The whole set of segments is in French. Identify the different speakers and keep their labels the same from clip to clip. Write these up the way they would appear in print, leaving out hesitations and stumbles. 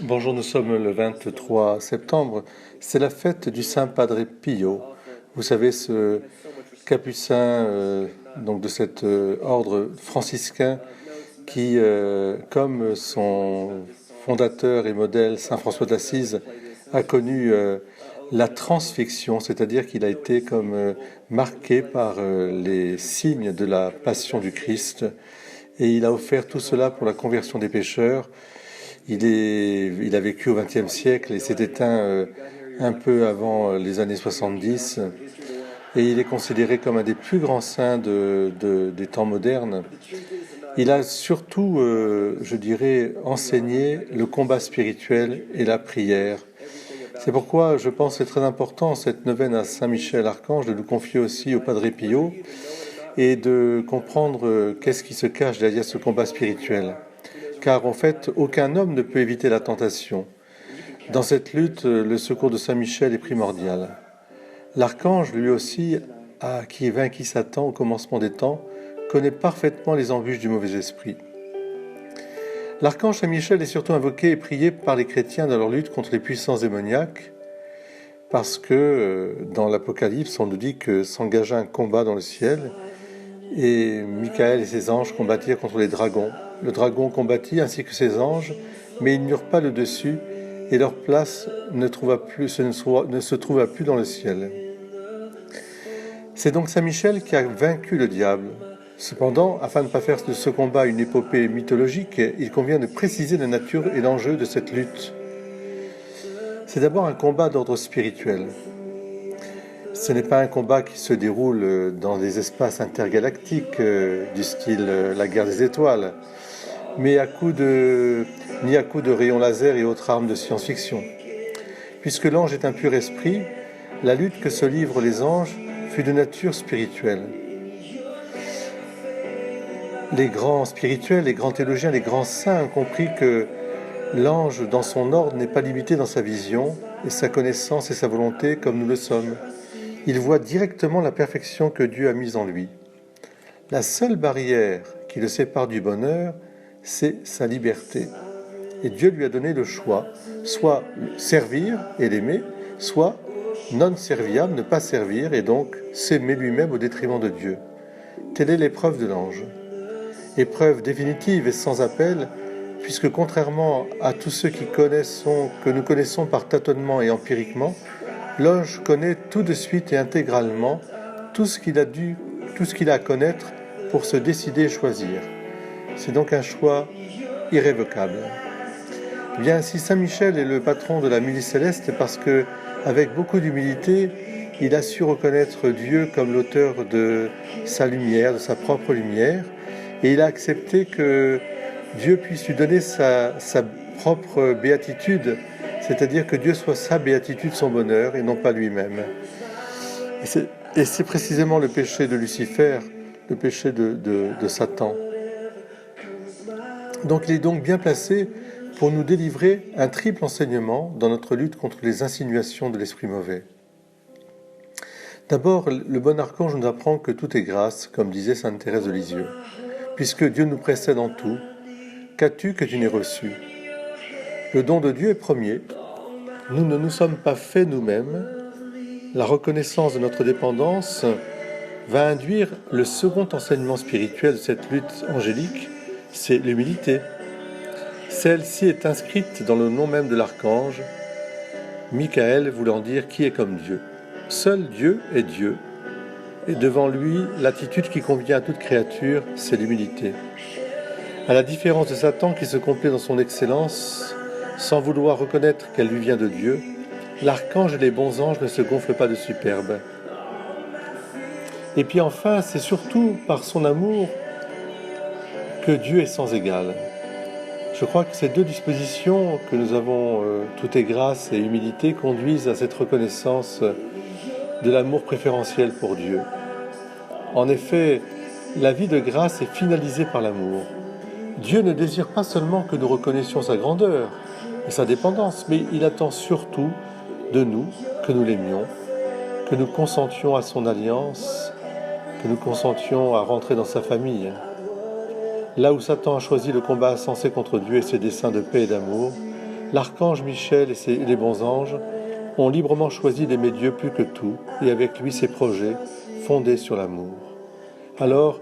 Speaker 1: Bonjour, nous sommes le 23 septembre. C'est la fête du Saint Padre Pio. Vous savez, ce capucin donc de cet ordre franciscain qui, comme son fondateur et modèle Saint François d'Assise, a connu la transfixion, c'est-à-dire qu'il a été comme marqué par les signes de la passion du Christ, et il a offert tout cela pour la conversion des pécheurs. Il a vécu au XXe siècle et s'est éteint un peu avant les années 70. Et il est considéré comme un des plus grands saints des temps modernes. Il a surtout, je dirais, enseigné le combat spirituel et la prière. C'est pourquoi je pense que c'est très important, cette neuvaine à Saint-Michel Archange, de nous confier aussi au Padre Pio et de comprendre qu'est-ce qui se cache derrière ce combat spirituel. Car en fait, aucun homme ne peut éviter la tentation. Dans cette lutte, le secours de Saint Michel est primordial. L'archange, lui aussi, qui vainquit Satan au commencement des temps, connaît parfaitement les embûches du mauvais esprit. L'archange Saint Michel est surtout invoqué et prié par les chrétiens dans leur lutte contre les puissances démoniaques, parce que dans l'Apocalypse, on nous dit que s'engagea un combat dans le ciel, et Michael et ses anges combattirent contre les dragons. Le dragon combattit ainsi que ses anges, mais ils n'eurent pas le dessus, et leur place ne se trouva plus dans le ciel. C'est donc Saint Michel qui a vaincu le diable. Cependant, afin de ne pas faire de ce combat une épopée mythologique, il convient de préciser la nature et l'enjeu de cette lutte. C'est d'abord un combat d'ordre spirituel. Ce n'est pas un combat qui se déroule dans des espaces intergalactiques du style la guerre des étoiles, mais ni à coups de rayons laser et autres armes de science-fiction. Puisque l'ange est un pur esprit, la lutte que se livrent les anges fut de nature spirituelle. Les grands spirituels, les grands théologiens, les grands saints ont compris que l'ange, dans son ordre, n'est pas limité dans sa vision et sa connaissance et sa volonté comme nous le sommes. Il voit directement la perfection que Dieu a mise en lui. La seule barrière qui le sépare du bonheur, c'est sa liberté. Et Dieu lui a donné le choix, soit servir et l'aimer, soit non serviable, ne pas servir et donc s'aimer lui-même au détriment de Dieu. Telle est l'épreuve de l'ange. Épreuve définitive et sans appel, puisque contrairement à tous ceux que nous connaissons par tâtonnement et empiriquement, l'ange connaît tout de suite et intégralement tout ce qu'il a à connaître pour se décider et choisir. C'est donc un choix irrévocable. Bien, si Saint Michel est le patron de la milice céleste, parce que, avec beaucoup d'humilité, il a su reconnaître Dieu comme l'auteur de sa lumière, de sa propre lumière, et il a accepté que Dieu puisse lui donner sa propre béatitude, c'est-à-dire que Dieu soit sa béatitude, son bonheur, et non pas lui-même. Et c'est précisément le péché de Lucifer, le péché de Satan. Donc il est donc bien placé pour nous délivrer un triple enseignement dans notre lutte contre les insinuations de l'esprit mauvais. D'abord, le bon archange nous apprend que tout est grâce, comme disait sainte Thérèse de Lisieux. Puisque Dieu nous précède en tout, qu'as-tu que tu n'aies reçu ? Le don de Dieu est premier. Nous ne nous sommes pas faits nous-mêmes. La reconnaissance de notre dépendance va induire le second enseignement spirituel de cette lutte angélique, c'est l'humilité. Celle-ci est inscrite dans le nom même de l'archange, Michael voulant dire qui est comme Dieu. Seul Dieu est Dieu, et devant lui, l'attitude qui convient à toute créature, c'est l'humilité. À la différence de Satan qui se complaît dans son excellence, sans vouloir reconnaître qu'elle lui vient de Dieu, l'archange et les bons anges ne se gonflent pas de superbe. Et puis enfin, c'est surtout par son amour que Dieu est sans égal. Je crois que ces deux dispositions que nous avons, tout est grâce et humilité, conduisent à cette reconnaissance de l'amour préférentiel pour Dieu. En effet, la vie de grâce est finalisée par l'amour. Dieu ne désire pas seulement que nous reconnaissions sa grandeur et sa dépendance, mais il attend surtout de nous que nous l'aimions, que nous consentions à son alliance, que nous consentions à rentrer dans sa famille. Là où Satan a choisi le combat insensé contre Dieu et ses desseins de paix et d'amour, L'archange Michel et les bons anges ont librement choisi d'aimer Dieu plus que tout, et avec lui ses projets, fondés sur l'amour. Alors,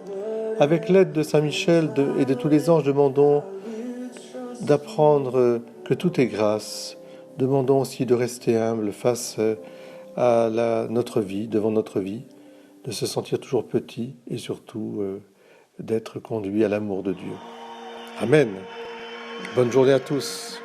Speaker 1: avec l'aide de Saint Michel et de tous les anges, demandons d'apprendre que tout est grâce. Demandons aussi de rester humble face à notre vie, devant notre vie, de se sentir toujours petit et surtout d'être conduit à l'amour de Dieu. Amen. Bonne journée à tous.